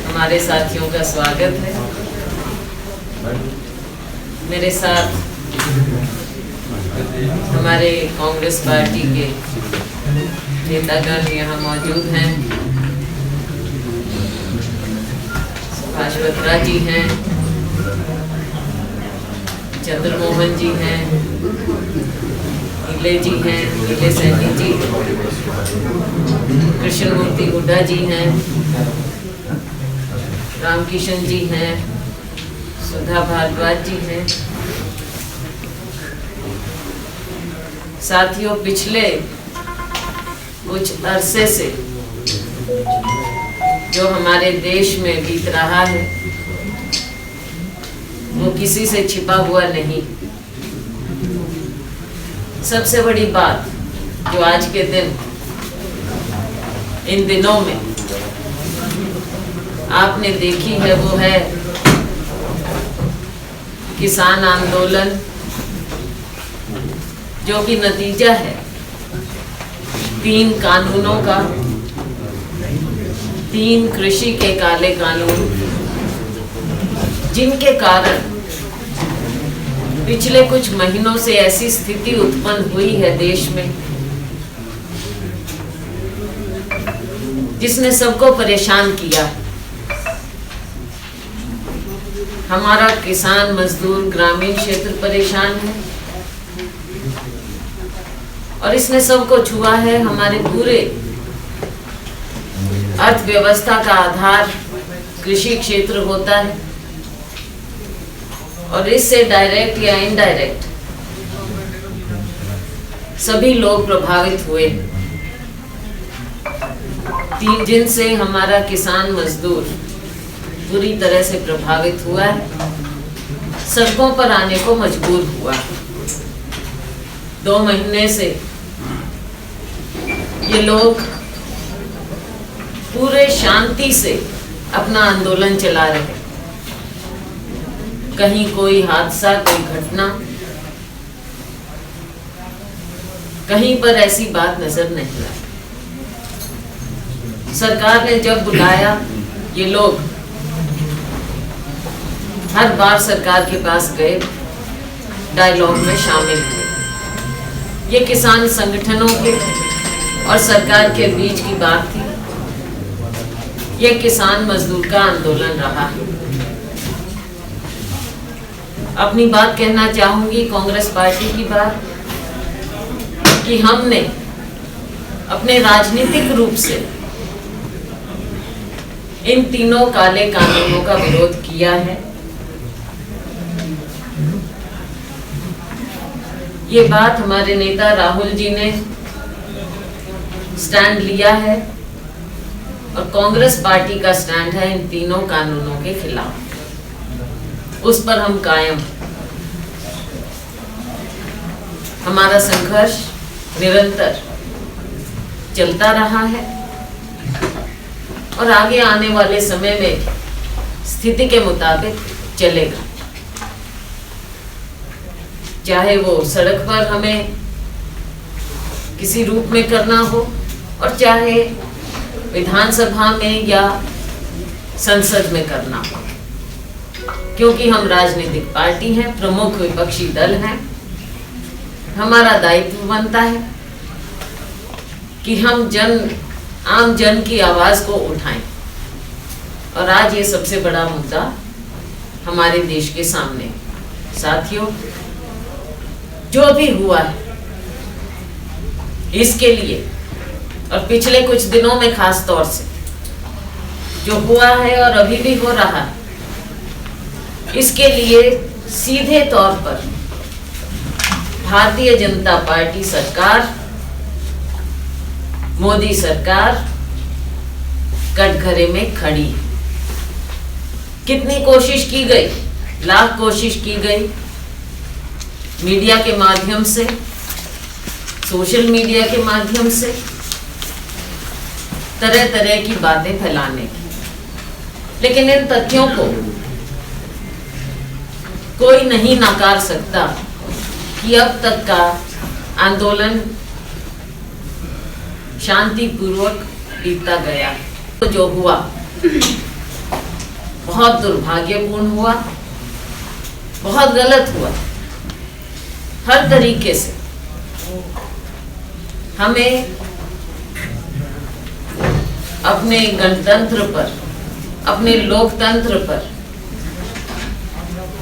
हमारे साथियों का स्वागत है। मेरे साथ हमारे कांग्रेस पार्टी के नेतागण यहाँ मौजूद हैं। सुभाष बत्रा जी हैं, चंद्रमोहन जी हैं, नीले जी हैं, नीले सैनी जी, कृष्णमूर्ति हुड्डा जी हैं, रामकिशन जी हैं, सुधा भारद्वाज जी हैं। साथियों, पिछले कुछ अरसे से जो हमारे देश में बीत रहा है वो किसी से छिपा हुआ नहीं। सबसे बड़ी बात जो आज के दिन इन दिनों में आपने देखी है वो है किसान आंदोलन, जो कि नतीजा है 3 कानूनों का, 3 कृषि के काले कानून, जिनके कारण पिछले कुछ महीनों से ऐसी स्थिति उत्पन्न हुई है देश में जिसने सबको परेशान किया। हमारा किसान मजदूर ग्रामीण क्षेत्र परेशान है और इसने सबको छुआ है। हमारे पूरे अर्थव्यवस्था का आधार कृषि क्षेत्र होता है और इससे डायरेक्ट या इनडायरेक्ट सभी लोग प्रभावित हुए, जिनसे हमारा किसान मजदूर बुरी तरह से प्रभावित हुआ है, सड़कों पर आने को मजबूर हुआ। 2 महीने से ये लोग पूरे शांति से अपना आंदोलन चला रहे। कहीं कोई हादसा, कोई घटना, कहीं पर ऐसी बात नजर नहीं आई। सरकार ने जब बुलाया, ये लोग हर बार सरकार के पास गए, डायलॉग में शामिल हुए। ये किसान संगठनों के और सरकार के बीच की बात थी। ये किसान मजदूर का आंदोलन रहा है। अपनी बात कहना चाहूंगी, कांग्रेस पार्टी की बात, कि हमने अपने राजनीतिक रूप से इन 3 काले कानूनों का विरोध किया है। ये बात हमारे नेता राहुल जी ने स्टैंड लिया है और कांग्रेस पार्टी का स्टैंड है इन 3 कानूनों के खिलाफ। उस पर हम कायम। हमारा संघर्ष निरंतर चलता रहा है और आगे आने वाले समय में स्थिति के मुताबिक चलेगा। चाहे वो सड़क पर हमें किसी रूप में करना हो और चाहे विधानसभा में या संसद में करना हो, क्योंकि हम राजनीतिक पार्टी हैं, प्रमुख विपक्षी दल हैं। हमारा दायित्व बनता है कि हम आम जन की आवाज को उठाएं। और आज ये सबसे बड़ा मुद्दा हमारे देश के सामने। साथियों, जो भी हुआ है इसके लिए, और पिछले कुछ दिनों में खास तौर से जो हुआ है और अभी भी हो रहा है, इसके लिए सीधे तौर पर भारतीय जनता पार्टी सरकार, मोदी सरकार कटघरे में खड़ी है। कितनी कोशिश की गई, लाख कोशिश की गई, मीडिया के माध्यम से, सोशल मीडिया के माध्यम से तरह तरह की बातें फैलाने की, लेकिन इन तथ्यों को कोई नहीं नकार सकता कि अब तक का आंदोलन शांतिपूर्वक बीतता गया। तो जो हुआ बहुत दुर्भाग्यपूर्ण हुआ, बहुत गलत हुआ। हर तरीके से हमें अपने गणतंत्र पर, अपने लोकतंत्र पर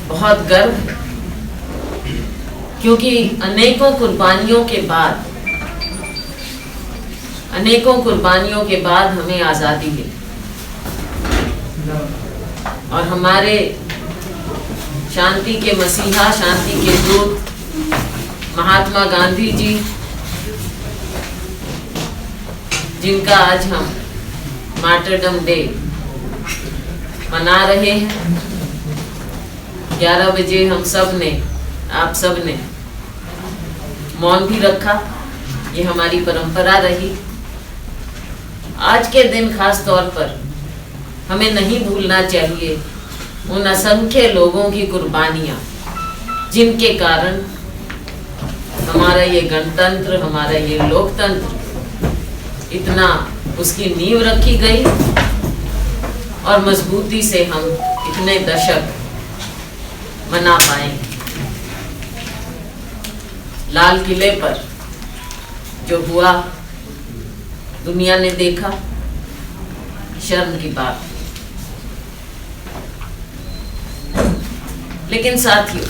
बहुत गर्व है, क्योंकि अनेकों कुर्बानियों के बाद हमें आज़ादी मिली। और हमारे शांति के मसीहा, शांति के दूत महात्मा गांधी जी, जिनका आज हम मार्टरडम डे मना रहे हैं, 11 बजे हम सब ने, आप सब ने मौन भी रखा। ये हमारी परंपरा रही। आज के दिन खास तौर पर हमें नहीं भूलना चाहिए उन असंख्य लोगों की कुर्बानियां, जिनके कारण हमारा ये गणतंत्र, हमारा ये लोकतंत्र इतना, उसकी नींव रखी गई और मजबूती से हम इतने दशक मना पाए। लाल किले पर जो हुआ, दुनिया ने देखा, शर्म की बात। लेकिन साथियों,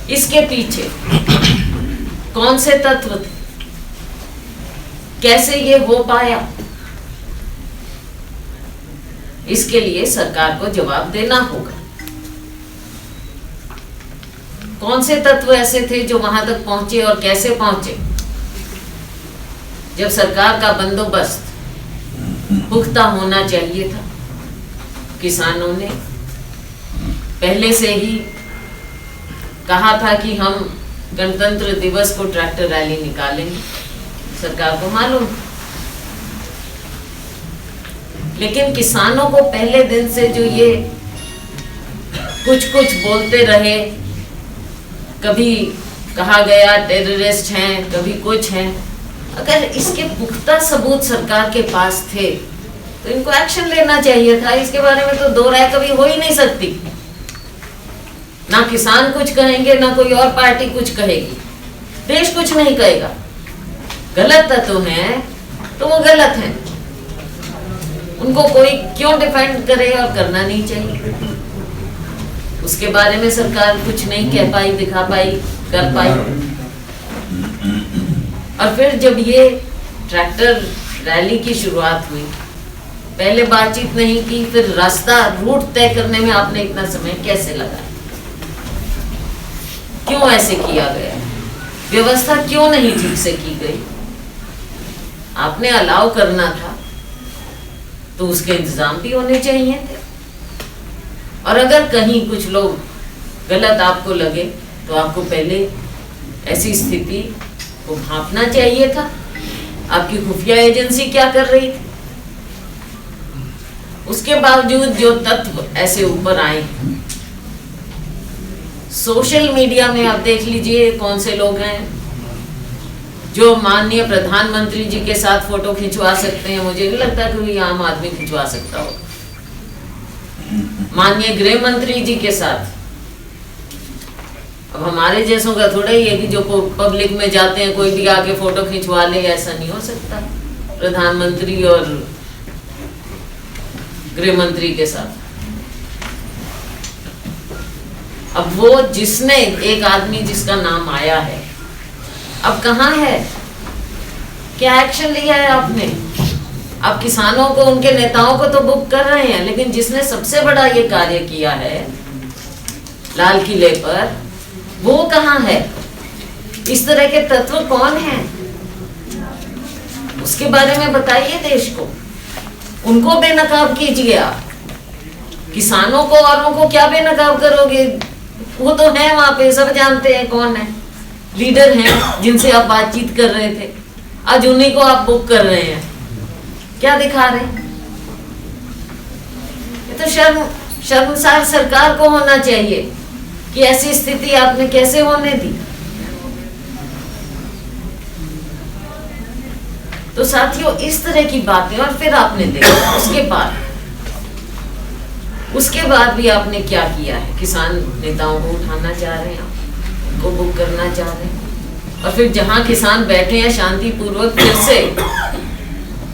इसके पीछे कौन से तत्व थे, कैसे ये हो पाया, इसके लिए सरकार को जवाब देना होगा। कौन से तत्व ऐसे थे जो वहां तक पहुंचे और कैसे पहुंचे? जब सरकार का बंदोबस्त पुख्ता होना चाहिए था, किसानों ने पहले से ही कहा था कि हम गणतंत्र दिवस को ट्रैक्टर रैली निकालेंगे, सरकार को मालूम। लेकिन किसानों को पहले दिन से जो ये कुछ बोलते रहे, कभी कहा गया टेररिस्ट हैं, कभी कुछ हैं, अगर इसके पुख्ता सबूत सरकार के पास थे तो इनको एक्शन लेना चाहिए था। इसके बारे में तो दो राय कभी हो ही नहीं सकती। ना किसान कुछ कहेंगे, ना कोई और पार्टी कुछ कहेगी, देश कुछ नहीं कहेगा। गलत तत्व हैं तो वो गलत हैं, उनको कोई क्यों डिफेंड करे, और करना नहीं चाहिए। उसके बारे में सरकार कुछ नहीं कह पाई, दिखा पाई, कर पाई। और फिर जब ये ट्रैक्टर रैली की शुरुआत हुई, पहले बातचीत नहीं की, फिर रास्ता, रूट तय करने में आपने इतना समय कैसे लगाया? क्यों ऐसे किया गया? व्यवस्था क्यों नहीं ठीक से की गई? आपने अलाउ करना था तो उसके इंतजाम भी होने चाहिए थे। और अगर कहीं कुछ लोग गलत आपको लगे तो आपको पहले ऐसी स्थिति को भांपना चाहिए था। आपकी खुफिया एजेंसी क्या कर रही थी? उसके बावजूद जो तत्व ऐसे ऊपर आए, सोशल मीडिया में आप देख लीजिए कौन से लोग हैं जो माननीय प्रधानमंत्री जी के साथ फोटो खिंचवा सकते हैं। मुझे नहीं लगता कि कोई आम आदमी खिंचवा सकता हो। माननीय गृह मंत्री जी के साथ, अब हमारे जैसों का थोड़ा ही है कि जो पब्लिक में जाते हैं कोई भी आके फोटो खिंचवा ले, ऐसा नहीं हो सकता। प्रधानमंत्री और गृह मंत्री के साथ, अब वो जिसने, एक आदमी जिसका नाम आया है, अब कहाँ है? क्या एक्शन लिया है आपने? आप किसानों को, उनके नेताओं को तो बुक कर रहे हैं, लेकिन जिसने सबसे बड़ा ये कार्य किया है लाल किले पर, वो कहाँ है? इस तरह के तत्व कौन हैं? उसके बारे में बताइए देश को। उनको बेनकाब कीजिए आप। किसानों को, औरों को क्या बेनकाब करोगे? वो तो है वहां पे, सब जानते हैं कौन है, लीडर हैं जिनसे आप बातचीत कर रहे थे, आज उन्हीं को आप बुक कर रहे हैं। क्या दिखा रहे हैं? ये तो शर्मसार सरकार को होना चाहिए कि ऐसी स्थिति आपने कैसे होने दी। तो साथियों, इस तरह की बातें, और फिर आपने देखा उसके बाद उसके बाद भी आपने क्या किया है? किसान नेताओं को उठाना चाह रहे हैं, उनको बुक करना चाह रहे हैं, और फिर जहां किसान बैठे हैं शांतिपूर्वक, फिर से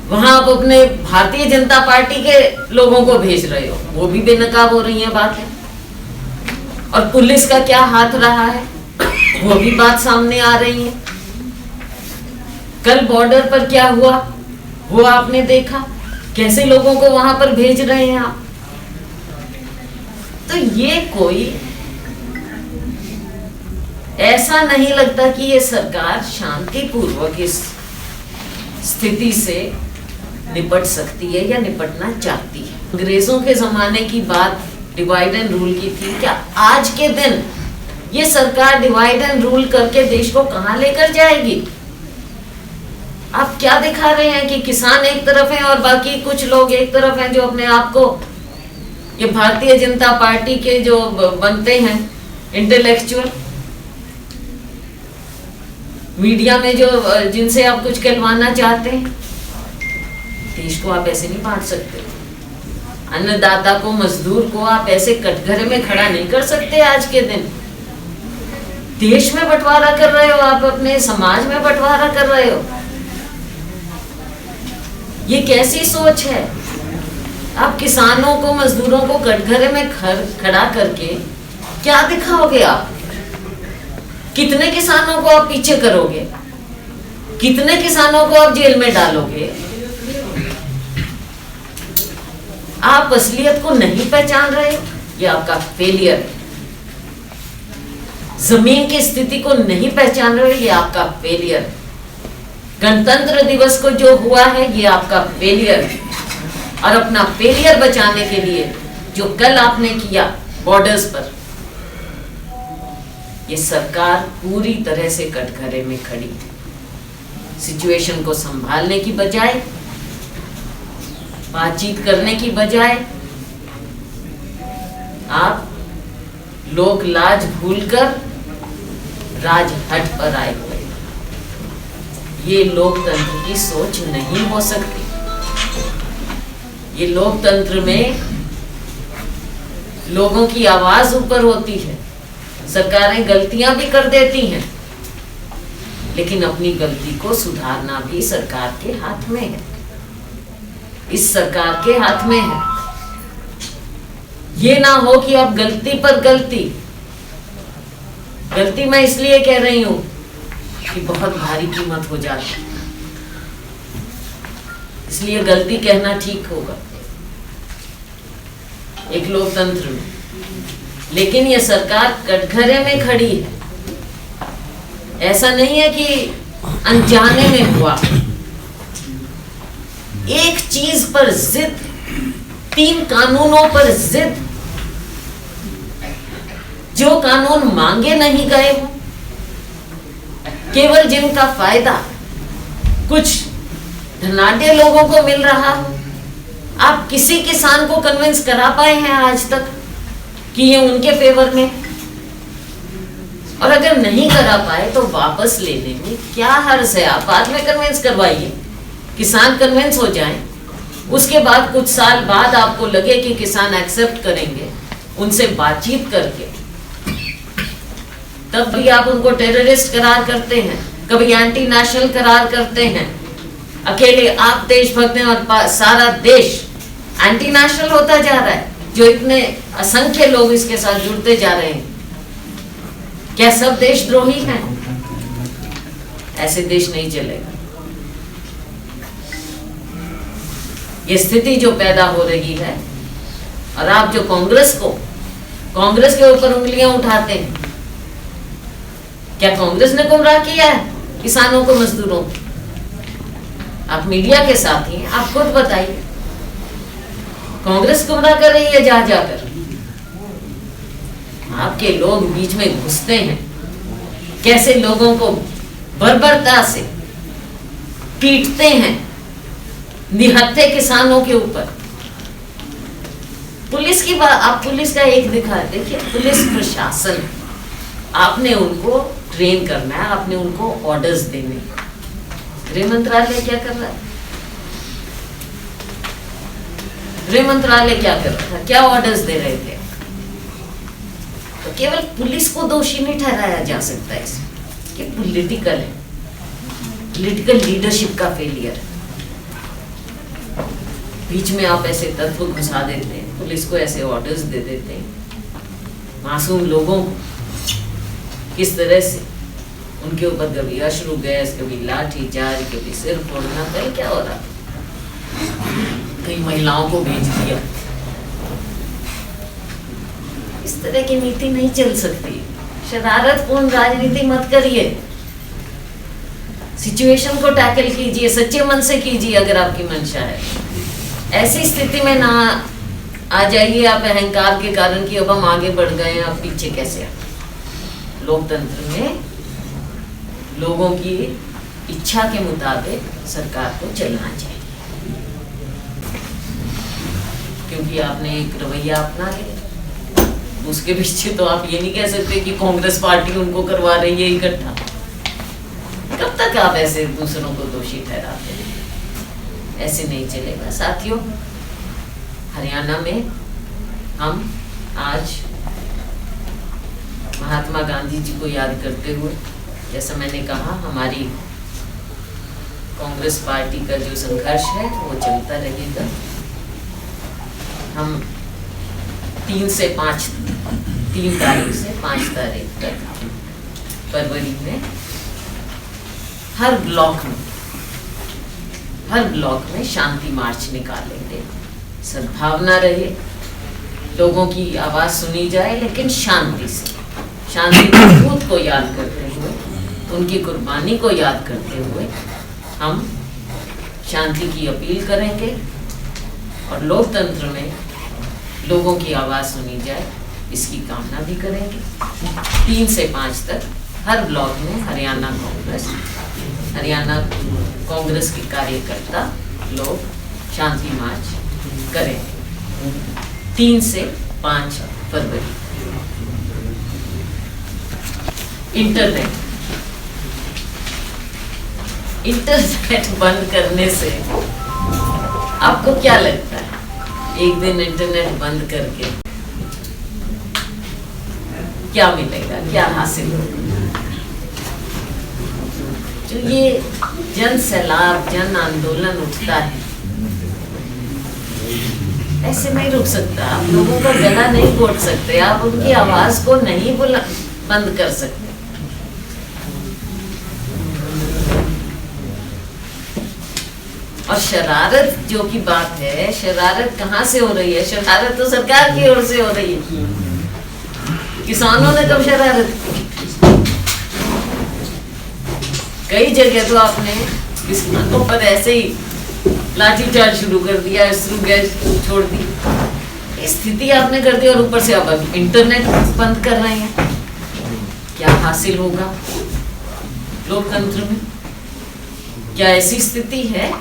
वहां आप अपने भारतीय जनता पार्टी के लोगों को भेज रहे हो। वो भी बेनकाब हो रही है बातें। और पुलिस का क्या हाथ रहा है, वो भी बात सामने आ रही है। कल बॉर्डर पर क्या हुआ वो आपने देखा, कैसे लोगों को वहां पर भेज रहे हैं आप। तो ये कोई ऐसा नहीं लगता कि ये सरकार शांतिपूर्वक इस स्थिति से निपट सकती है या निपटना चाहती है। अंग्रेजों के जमाने की बात डिवाइड एंड रूल की थी, क्या आज के दिन ये सरकार डिवाइड एंड रूल करके देश को कहां लेकर जाएगी? आप क्या दिखा रहे हैं कि किसान एक तरफ हैं और बाकी कुछ लोग एक तरफ हैं जो अपने आप को ये भारतीय जनता पार्टी के जो बनते हैं इंटेलेक्चुअल, मीडिया में जो जिनसे आप कुछ कहलवाना चाहते हैं। देश को आप ऐसे नहीं बांट सकते। अन्नदाता को, मजदूर को आप ऐसे कटघरे में खड़ा नहीं कर सकते। आज के दिन देश में बंटवारा कर रहे हो आप, अपने समाज में बंटवारा कर रहे हो। ये कैसी सोच है? आप किसानों को, मजदूरों को कटघरे में खड़ा करके क्या दिखाओगे? आप कितने किसानों को आप पीछे करोगे? कितने किसानों को आप जेल में डालोगे? आप असलियत को नहीं पहचान रहे हो, ये आपका फेलियर है। जमीन की स्थिति को नहीं पहचान रहे हो, ये आपका फेलियर है। गणतंत्र दिवस को जो हुआ है, ये आपका फेलियर है। और अपना फेलियर बचाने के लिए जो कल आपने किया बॉर्डर्स पर, ये सरकार पूरी तरह से कटघरे में खड़ी। सिचुएशन को संभालने की बजाय, बातचीत करने की बजाय, आप लोक लाज भूलकर राजहट पर आए हुए। ये लोकतंत्र की सोच नहीं हो सकती। ये लोकतंत्र में लोगों की आवाज ऊपर होती है। सरकारें गलतियां भी कर देती हैं, लेकिन अपनी गलती को सुधारना भी सरकार के हाथ में है। इस सरकार के हाथ में है। ये ना हो कि अब गलती पर गलती मैं इसलिए कह रही हूं कि बहुत भारी कीमत हो जाती, इसलिए गलती कहना ठीक होगा एक लोकतंत्र में। लेकिन ये सरकार कटघरे में खड़ी है। ऐसा नहीं है कि अनजाने में हुआ। एक चीज पर जिद, 3 कानूनों पर जिद, जो कानून मांगे नहीं गए हो, केवल जिनका फायदा कुछ धनाढ्य लोगों को मिल रहा हो। आप किसी किसान को कन्विंस करा पाए हैं आज तक कि ये उनके फेवर में? और अगर नहीं करा पाए तो वापस लेने में क्या हर्ज है? आप बाद में कन्विंस करवाइए, किसान कन्विंस हो जाएं। उसके बाद कुछ साल बाद आपको लगे कि किसान एक्सेप्ट करेंगे, उनसे बातचीत करके, तब भी आप उनको टेररिस्ट करार करते हैं, कभी एंटी नेशनल करार करते हैं। अकेले आप देशभक्त हैं और सारा देश एंटी नेशनल होता जा रहा है। जो इतने असंख्य लोग इसके साथ जुड़ते जा रहे हैं, क्या सब देशद्रोही हैं? ऐसे देश नहीं चलेगा। ये स्थिति जो पैदा हो रही है, और आप जो कांग्रेस के ऊपर उंगलियां उठाते हैं, क्या कांग्रेस ने गुमराह किया है किसानों को, मजदूरों को? आप मीडिया के साथ ही, आप खुद बताइए, कांग्रेस गुमराह कर रही है जा जाकर। आपके लोग बीच में घुसते हैं, कैसे लोगों को बर्बरता से पीटते हैं, निहत्थे किसानों के ऊपर। पुलिस की बात, आप पुलिस का एक दिखा, देखिए पुलिस प्रशासन, आपने उनको ट्रेन करना है, आपने उनको ऑर्डर्स देने। गृह मंत्रालय क्या कर रहा है? गृह मंत्रालय क्या कर रहा था, क्या ऑर्डर्स दे रहे थे? तो केवल पुलिस को दोषी नहीं ठहराया जा सकता इसमें कि पॉलिटिकल है, पॉलिटिकल लीडरशिप का फेलियर है। बीच में आप ऐसे तत्व घुसा देते हैं, पुलिस को ऐसे ऑर्डर्स दे देते हैं, मासूम लोगों को किस तरह से उनके ऊपर कभी अश्रु गैस, कभी लाठी चार्ज, कभी सिर फोड़ना, कहीं क्या हो रहा, कई महिलाओं को भेज दिया। इस तरह की नीति नहीं चल सकती। शरारतपूर्ण राजनीति मत करिए, सिचुएशन को टैकल कीजिए, सच्चे मन से कीजिए अगर आपकी मंशा है। ऐसी स्थिति में ना आ जाइए आप अहंकार के कारण कि अब हम आगे बढ़ गए हैं, अब पीछे कैसे आए। लोकतंत्र में लोगों की इच्छा के मुताबिक सरकार को चलना चाहिए, क्योंकि आपने एक रवैया अपना लिया, उसके पीछे तो आप ये नहीं कह सकते कि कांग्रेस पार्टी उनको करवा रही है इकट्ठा। कब तक आप ऐसे दूसरों को दोषी ठहराते हैं? ऐसे नहीं चलेगा साथियों। हरियाणा में हम आज महात्मा गांधी जी को याद करते हुए, जैसा मैंने कहा, हमारी कांग्रेस पार्टी का जो संघर्ष है वो चलता रहेगा। हम 3 तारीख से 5 तारीख तक फरवरी में हर ब्लॉक में शांति मार्च निकालेंगे। सद्भावना रहे, लोगों की आवाज सुनी जाए, लेकिन शांति से, शांति के दूत को याद करते हुए, उनकी कुर्बानी को याद करते हुए हम शांति की अपील करेंगे और लोकतंत्र में लोगों की आवाज सुनी जाए इसकी कामना भी करेंगे। 3 से 5 तक हर ब्लॉक में हरियाणा कांग्रेस के कार्यकर्ता लोग शांति मार्च करेंगे 3 से 5 फरवरी। इंटरनेट बंद करने से आपको क्या लगता है? एक दिन इंटरनेट बंद करके क्या मिलेगा, क्या हासिल होगा? जो ये जन सैलाब, जन आंदोलन उठता है, ऐसे नहीं रुक सकता। आप लोगों का गला नहीं घोट सकते, आप उनकी आवाज को नहीं बंद कर सकते। और शरारत जो की बात है, शरारत कहाँ से हो रही है? शरारत तो सरकार की ओर से हो रही है। किसानों ने कब शरारत की? कई जगह तो आपने किसानों पर ऐसे ही लाठीचार्ज शुरू कर दिया, अश्रु गैस छोड़ दी, स्थिति आपने कर दी, और ऊपर से अब इंटरनेट बंद कर रहे हैं। क्या हासिल होगा लोकतंत्र में? क्या ऐसी स्थिति है?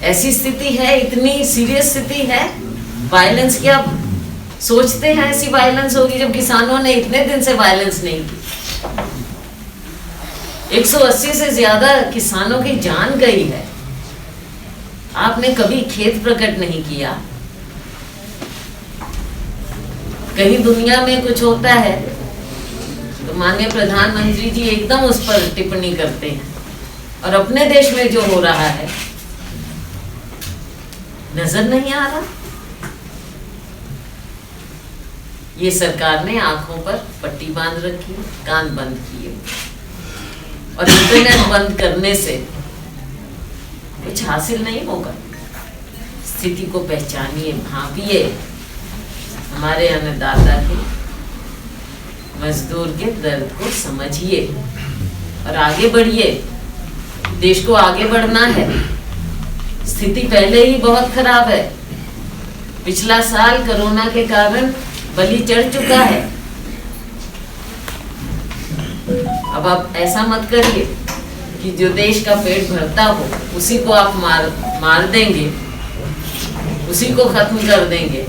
ऐसी स्थिति है, इतनी सीरियस स्थिति है, वायलेंस की? आप सोचते हैं ऐसी वायलेंस होगी जब किसानों ने इतने दिन से वायलेंस नहीं की? 180 से ज्यादा किसानों की जान गई है। आपने कभी खेद प्रकट नहीं किया। कहीं दुनिया में कुछ होता है तो माननीय प्रधानमंत्री जी एकदम उस पर टिप्पणी करते हैं, और अपने देश में जो हो रहा है नजर नहीं आ रहा। ये सरकार ने आंखों पर पट्टी बांध रखी, कान बंद किए, और इंटरनेट बंद करने से कुछ हासिल नहीं होगा। स्थिति को पहचानिए, भांपिए, हमारे अन्नदाता के, मजदूर के दर्द को समझिए और आगे बढ़िए। देश को आगे बढ़ना है। स्थिति पहले ही बहुत खराब है। पिछला साल कोरोना के कारण बलि चढ़ चुका है। अब आप ऐसा मत करिए कि जो देश का पेट भरता हो उसी को आप मार देंगे, उसी को खत्म कर देंगे,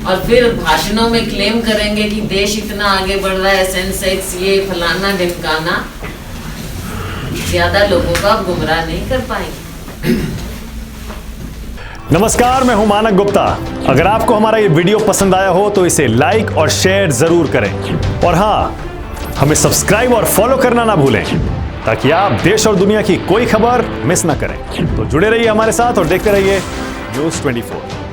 और फिर भाषणों में क्लेम करेंगे कि देश इतना आगे बढ़ रहा है, सेंसेक्स ये फलाना ढिमकाना। ज्यादा लोगों को आप गुमराह नहीं कर पाएंगे। नमस्कार, मैं हूं मानक गुप्ता। अगर आपको हमारा ये वीडियो पसंद आया हो तो इसे लाइक और शेयर जरूर करें, और हाँ, हमें सब्सक्राइब और फॉलो करना ना भूलें ताकि आप देश और दुनिया की कोई खबर मिस ना करें। तो जुड़े रहिए हमारे साथ और देखते रहिए News 24।